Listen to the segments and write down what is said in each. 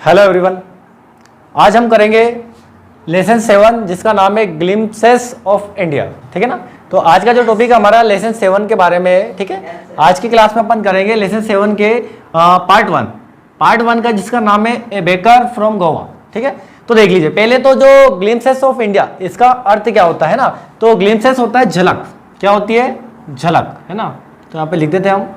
Hello everyone, आज हम करेंगे लेसन 7 जिसका नाम है ग्लिम्पसेस ऑफ इंडिया। ठीक है ना। तो आज का जो टॉपिक हमारा लेसन 7 के बारे में है। ठीक है, आज की क्लास में अपन करेंगे लेसन 7 के पार्ट वन का जिसका नाम है ए बेकर फ्रॉम गोवा। ठीक है, तो देख लीजिए पहले तो जो ग्लिम्पसेस ऑफ इंडिया इसका अर्थ क्या होता है ना। तो ग्लिम्पसेस होता है झलक। क्या होती है? झलक, है ना। तो यहाँ पे लिख देते हैं हम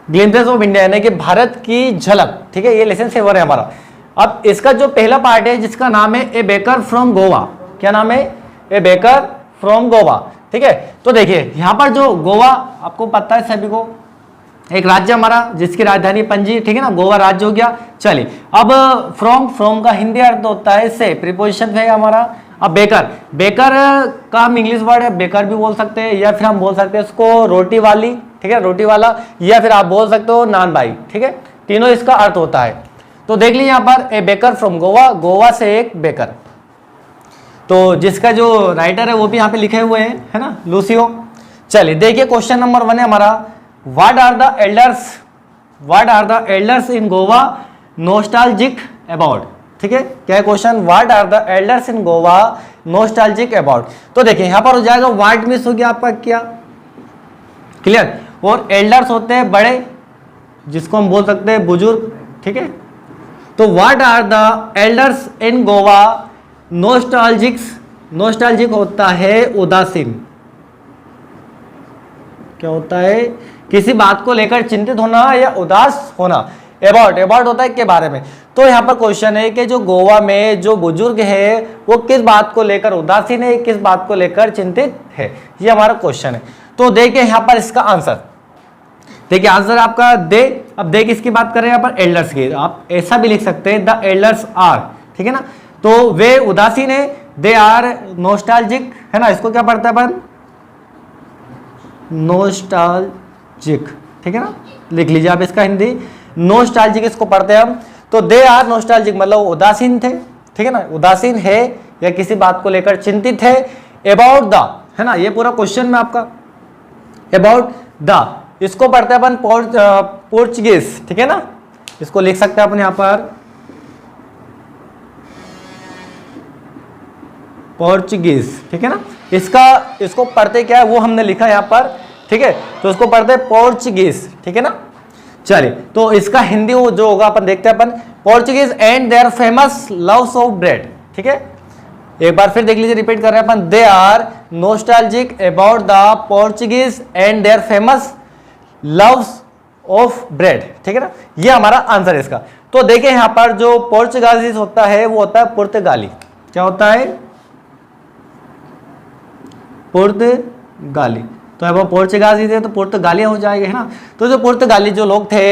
ग्लिम्पसेस ऑफ इंडिया यानी कि भारत की झलक। ठीक है, ये लेसन 7 है हमारा। अब इसका जो पहला पार्ट है जिसका नाम है ए बेकर फ्रॉम गोवा। क्या नाम है? ए बेकर फ्रॉम गोवा। ठीक है, तो देखिए यहाँ पर जो गोवा आपको पता है सभी को, एक राज्य हमारा जिसकी राजधानी पणजी। ठीक है ना, गोवा राज्य हो गया। चलिए अब फ्रॉम का हिंदी अर्थ होता है से, प्रीपोजिशन है हमारा। अब बेकर का हम इंग्लिश वर्ड है बेकर भी बोल सकते हैं, या फिर हम बोल सकते हैं इसको रोटी वाली। ठीक है, रोटी वाला, या फिर आप बोल सकते हो नान भाई। ठीक है, तीनों इसका अर्थ होता है। तो देख लीजिए यहाँ पर ए बेकर फ्रॉम गोवा, गोवा से एक बेकर। तो जिसका जो राइटर है वो भी यहाँ पे लिखे हुए हैं, है ना, लूसियो। चलिए देखिए क्वेश्चन नंबर 1 है हमारा, what are the elders in Goa nostalgic about. ठीक है, क्या है question? What are the elders in Goa nostalgic about. तो देखिए यहाँ पर हो जाएगा व्हाट मिस हो गया आपका, क्या क्लियर। और एल्डर्स होते हैं बड़े, जिसको हम बोल सकते हैं बुजुर्ग। ठीक है, तो what are the elders in Goa nostalgic होता है उदासीन। क्या होता है? किसी बात को लेकर चिंतित होना या उदास होना। अबाउट होता है के बारे में। तो यहाँ पर क्वेश्चन है कि जो गोवा में जो बुजुर्ग है वो किस बात को लेकर उदासीन है, किस बात को लेकर चिंतित है, ये हमारा क्वेश्चन है। तो देखिए यहाँ पर इसका आंसर, देखिए आंसर आपका दे। अब दे किसकी बात कर रहे हैं यहाँ पर? एल्डर्स की। आप ऐसा भी लिख सकते हैं द एल्डर्स आर। ठीक है ना, तो वे उदासीन है, दे आर नॉस्टैल्जिक, है ना। इसको क्या पढ़ता है अपन? नॉस्टैल्जिक। ठीक है ना, लिख लीजिए आप इसका हिंदी नॉस्टैल्जिक इसको पढ़ते हैं हम। तो दे आर नॉस्टैल्जिक मतलब उदासीन थे। ठीक है ना, उदासीन है या किसी बात को लेकर चिंतित है। अबाउट द, है ना, ये पूरा क्वेश्चन में आपका अबाउट द, इसको पढ़ते हैं अपन पोर्चुगीज। ठीक है ना, इसको लिख सकते हैं अपन यहाँ पर पोर्चुगीज। ठीक है ना, इसको पढ़ते क्या है वो हमने लिखा यहाँ पर। ठीक है, तो इसको पढ़ते पोर्चुगीज। ठीक है ना। चलिए तो इसका हिंदी जो होगा अपन देखते हैं अपन, Portuguese and their famous loaves of bread. ठीक है, एक बार फिर देख लीजिए, रिपीट कर रहे हैं अपन, they are nostalgic about the Portuguese and their famous loaves of bread. ठीक है ना, ये हमारा आंसर है इसका। तो देखिए यहाँ पर जो पोर्चुगीज होता है वो होता है पुर्तगाली। क्या होता है? पुर्तगाली। तो अब पोर्चुगीज थे तो पुर्तगालियां हो जाएंगे, है ना। तो जो पुर्तगाली जो लोग थे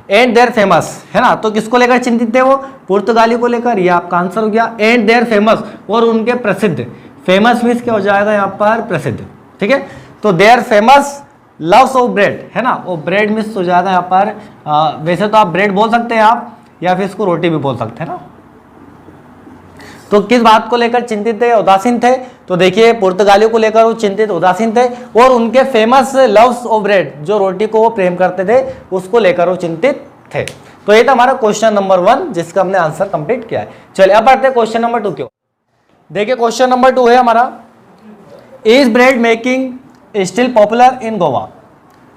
एंड देयर फेमस, है ना, तो किसको लेकर चिंतित थे वो? पुर्तगाली को लेकर। ये आपका आंसर हो गया एंड देयर फेमस, और उनके प्रसिद्ध। फेमस मीन्स क्या हो जाएगा यहाँ पर? प्रसिद्ध। ठीक है, तो their famous loaves of bread, है ना, वो ब्रेड मिस हो जाएगा यहाँ पर। वैसे तो आप ब्रेड बोल सकते हैं आप, या फिर इसको रोटी भी बोल सकते हैं ना। तो किस बात को लेकर चिंतित थे, उदासीन थे? तो देखिए पुर्तगालियों को लेकर वो चिंतित उदासीन थे, और उनके फेमस लव्स ऑफ ब्रेड, जो रोटी को वो प्रेम करते थे, उसको लेकर वो चिंतित थे। तो ये था हमारा क्वेश्चन नंबर 1 जिसका हमने आंसर कंप्लीट किया है। चलिए अब बढ़ते हैं क्वेश्चन नंबर 2 की ओर। देखिए क्वेश्चन नंबर 2 है हमारा, is bread making still popular in Goa,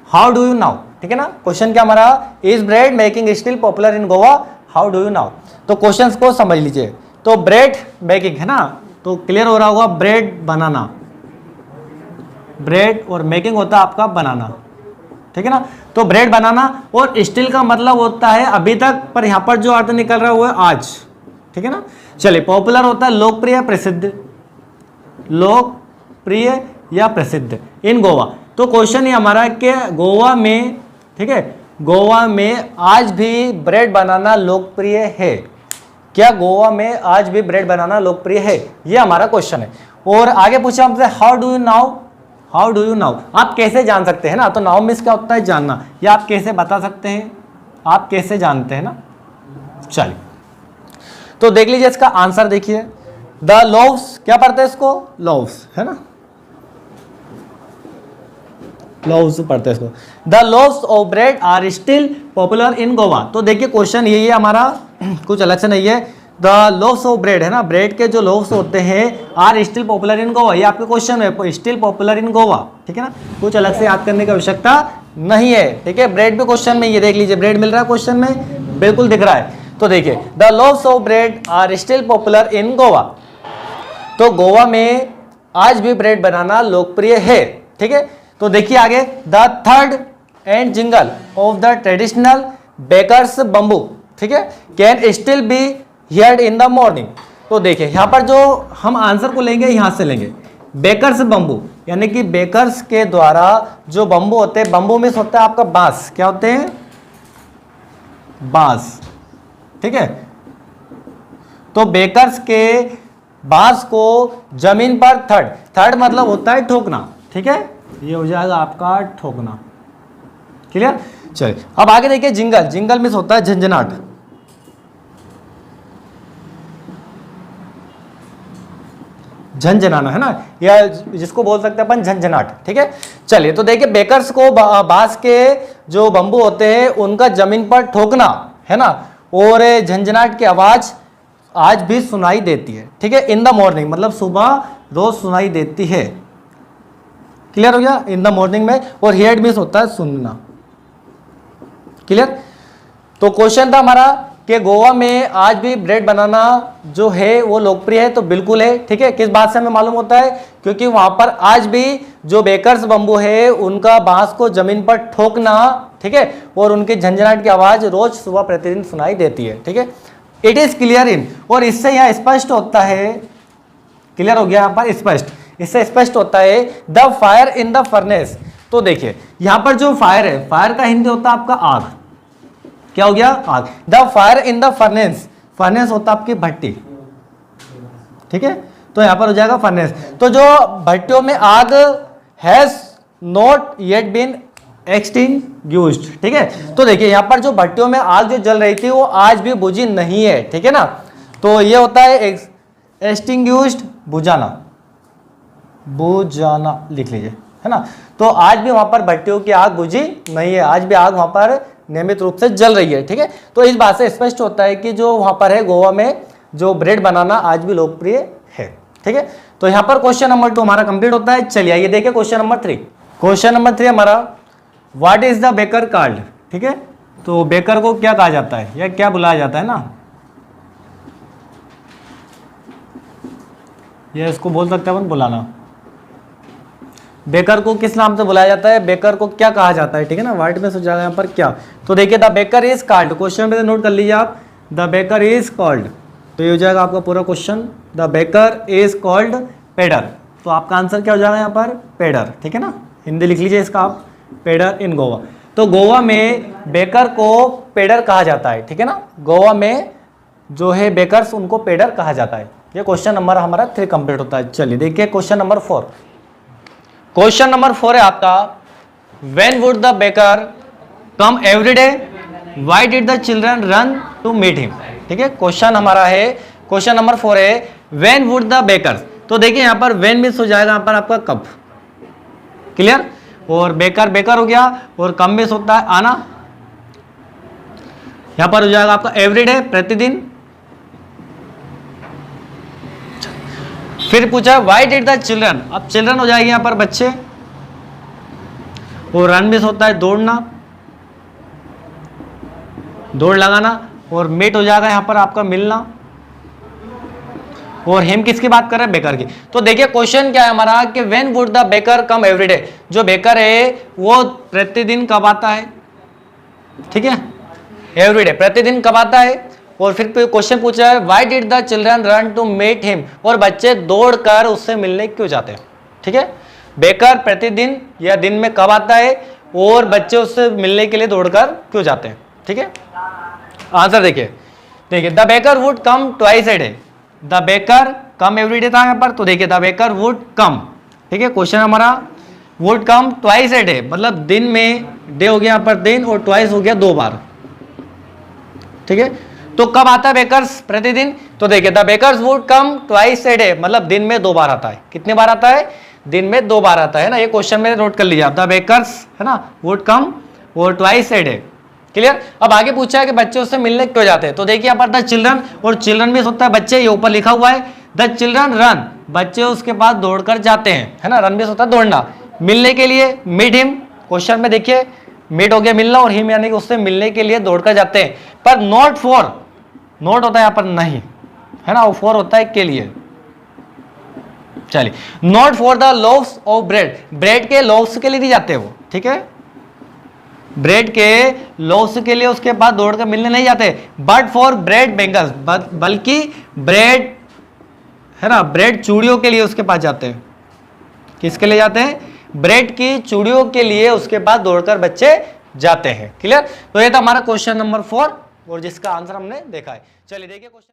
how do you now. ठीक है ना, क्वेश्चन क्या हमारा? Is bread making still popular in Goa, how do you now. तो क्वेश्चन को समझ लीजिए। तो ब्रेड मेकिंग, है ना, तो क्लियर हो रहा होगा, ब्रेड बनाना, ब्रेड और मेकिंग होता है आपका बनाना। ठीक है ना, तो ब्रेड बनाना, और स्टिल का मतलब होता है अभी तक, पर यहाँ पर जो अर्थ निकल रहा है वो है आज। ठीक है ना। चलिए पॉपुलर होता है लोकप्रिय, प्रसिद्ध, लोकप्रिय या प्रसिद्ध इन गोवा। तो क्वेश्चन ये हमारा कि गोवा में, ठीक है, गोवा में आज भी ब्रेड बनाना लोकप्रिय है। क्या गोवा में आज भी ब्रेड बनाना लोकप्रिय है? ये हमारा क्वेश्चन है। और आगे पूछा हमसे how do you now, how do you now, आप कैसे जान सकते हैं ना। तो नाउ मीन्स क्या होता है? जानना, या आप कैसे बता सकते हैं, आप कैसे जानते हैं ना। चलिए तो देख लीजिए इसका आंसर, देखिए द लोव्स, क्या पढ़ते हैं इसको? लोव्स, है ना। लोव्स पढ़ते हैं इसको। The loaves of bread are still popular in Goa. तो देखिए क्वेश्चन यही है हमारा, कुछ अलग से नहीं है। द लोव्स ऑफ ब्रेड है ना, ब्रेड के जो लोव्स होते हैं are still popular in Goa, ये आपके क्वेश्चन है, स्टिल पॉपुलर इन गोवा, ठीक है ना, कुछ अलग से याद करने की आवश्यकता नहीं है, ठीक है। ब्रेड भी क्वेश्चन में, ये देख लीजिए ब्रेड मिल रहा है क्वेश्चन में, बिल्कुल दिख रहा है। तो देखिए the loaves of bread are still popular in Goa, तो गोवा में आज भी ब्रेड बनाना लोकप्रिय है, ठीक है। तो देखिए आगे, द थर्ड and jingle of the traditional baker's bamboo, ठीक है, can still be heard in the morning. तो देखिए यहां पर जो हम आंसर को लेंगे यहां से लेंगे, बेकर्स बम्बू, यानी कि बेकर्स के द्वारा जो बम्बू होते हैं, बम्बू में होता है आपका बांस, क्या होते हैं, बांस, ठीक है। तो बेकर्स के बांस को जमीन पर थर्ड मतलब होता है ठोकना, ठीक है, ये हो जाएगा आपका ठोकना, क्लियर। चलिए अब आगे देखिए, जिंगल में होता है झंझनाट, झंझनाना है ना, या जिसको बोल सकते हैं अपन झंझनाट, ठीक है। चलिए तो देखिए बेकर्स को बांस के जो बम्बू होते हैं उनका जमीन पर ठोकना है ना, और झंझनाट की आवाज आज भी सुनाई देती है, ठीक है। इन द मॉर्निंग मतलब सुबह रोज सुनाई देती है, क्लियर हो गया, इन द मॉर्निंग में। और हियर्ड मींस होता है सुनना, क्लियर। तो क्वेश्चन था हमारा कि गोवा में आज भी ब्रेड बनाना जो है वो लोकप्रिय है, तो बिल्कुल है, ठीक है। किस बात से हमें मालूम होता है, क्योंकि वहां पर आज भी जो बेकर्स बम्बू है उनका बांस को जमीन पर ठोकना, ठीक है, और उनके झंझनाट की आवाज रोज सुबह प्रतिदिन सुनाई देती है, ठीक है। इट इज क्लियर इन, और इससे यह स्पष्ट होता है, क्लियर हो गया यहाँ पर स्पष्ट, इससे स्पष्ट होता है the fire in the furnace. तो देखिए यहां पर जो फायर है, फायर का हिंदी होता है आपका आग, क्या हो गया, आग। The fire in the furnace, furnace होता है आपकी भट्टी, ठीक है, तो यहां पर हो जाएगा फर्नेस। तो जो भट्टियों में आग has not yet been extinguished, ठीक है। तो देखिए यहां पर जो भट्टियों में आग जो जल रही थी वो आज भी बुझी नहीं है, ठीक है ना। तो ये होता है एक्सटिंग्विश्ड, बुझाना, बुझाना लिख लीजिए, है ना। तो आज भी वहां पर भट्टियों की आग बुझी नहीं है, आज भी आग वहां पर नियमित रूप से जल रही है, ठीक है। तो इस बात से स्पष्ट होता है कि जो वहां पर है गोवा में जो ब्रेड बनाना आज भी लोकप्रिय है, ठीक है। तो यहां पर क्वेश्चन नंबर 2 हमारा कंप्लीट होता है। चलिए ये देखिए क्वेश्चन नंबर 3। क्वेश्चन नंबर 3 हमारा, what is the baker called, ठीक है। तो बेकर को क्या कहा जाता है या क्या बुलाया जाता है ना, ये इसको बोल सकते हैं अपन बुलाना। बेकर को किस नाम से बुलाया जाता है, बेकर को क्या कहा जाता है, ठीक है ना, वर्ड में सोचा यहाँ पर क्या। तो देखिए the baker is called, question में नोट कर लीजिए आप, द बेकर इज कॉल्ड, तो ये हो जाएगा आपका पूरा question, the baker is called pader. तो आपका आंसर क्या हो जाएगा यहाँ पर, पेडर, ठीक है ना, हिंदी लिख लीजिए इसका आप, पेडर इन गोवा। तो गोवा में बेकर को पेडर कहा जाता है, ठीक है ना, गोवा में जो है बेकर्स उनको पेडर कहा जाता है। ये क्वेश्चन नंबर हमारा 3 कंप्लीट होता है। चलिए देखिए क्वेश्चन नंबर 4। क्वेश्चन नंबर 4 है आपका, when would the baker come every day, why did the children run to meet him, ठीक है। क्वेश्चन हमारा है, क्वेश्चन नंबर 4 है, व्हेन वुड द बेकर। तो देखिए यहाँ पर व्हेन मिस हो जाएगा यहाँ पर आपका कब, क्लियर, और बेकर बेकर हो गया, और कम मिस होता है आना, यहाँ पर हो जाएगा आपका एवरीडे, प्रतिदिन। फिर पूछा व्हाई डिड द चिल्ड्रन, अब चिल्ड्रन हो जाएगी यहाँ पर बच्चे, और रन मिस होता है दौड़ना, दौड़ लगाना, और मीट हो जाएगा यहाँ पर आपका मिलना, और हिम किसकी बात कर रहे हैं, बेकर की। तो देखिए क्वेश्चन क्या है हमारा कि when would the baker come everyday, जो बेकर है वो प्रतिदिन कब आता है, ठीक है, एवरीडे प्रतिदिन कब आता है। और फिर क्वेश्चन पूछा है why did the children run to meet him, और बच्चे दौड़कर उससे मिलने क्यों जाते हैं, ठीक है। बेकर प्रतिदिन या दिन में कब आता है, और बच्चे उससे मिलने के लिए दौड़कर क्यों जाते हैं, ठीक है। आंसर देखिए, देखिए the baker would come twice a day, the baker come everyday था यहाँ पर, तो देखिए द बेकर वुड कम, ठीक है। क्वेश्चन हमारा would come twice a day, मतलब दिन में, डे हो गया यहाँ पर दिन, और ट्वाइस हो गया 2 बार, ठीक है। तो कब आता है बेकर्स, प्रतिदिन। तो देखिए the bakers would come twice a day, मतलब दिन में 2 बार आता है। कितने बार आता है, दिन में 2 बार आता है ना, ये क्वेश्चन में नोट कर लीजिए आप। द बेकर्स है ना वुड कम और ट्वाइस ए डे। क्लियर। अब आगे पूछा है कि बच्चे उससे मिलने क्यों जाते हैं, तो देखिए यहाँ पर द चिल्ड्रन, और चिल्ड्रन भी होता है बच्चे, ये ऊपर लिखा हुआ है द चिल्ड्रन रन, बच्चे उसके पास दौड़कर जाते हैं, है ना, रन भी होता है दौड़ना। मिलने के लिए मीट हिम, क्वेश्चन में देखिए मीट हो गया मिलना, और हिम यानी कि उससे मिलने के लिए दौड़कर जाते हैं। पर नॉट फॉर, नॉट होता है यहाँ पर नहीं, है ना, वो फॉर होता है के लिए। चलिए, not for the loaves of bread, bread के लोव्स के लिए नहीं जाते वो, ठीक है, ब्रेड के लोव्स के लिए उसके पास दौड़कर मिलने नहीं जाते। बट फॉर ब्रेड बेंगल्स, बल्कि ब्रेड है ना, ब्रेड चूड़ियों के लिए उसके पास जाते हैं। किसके लिए जाते हैं? ब्रेड की चूड़ियों के लिए उसके पास दौड़कर बच्चे जाते हैं। क्लियर। तो ये था हमारा क्वेश्चन नंबर 4 और जिसका आंसर हमने देखा है। चलिए देखिए क्वेश्चन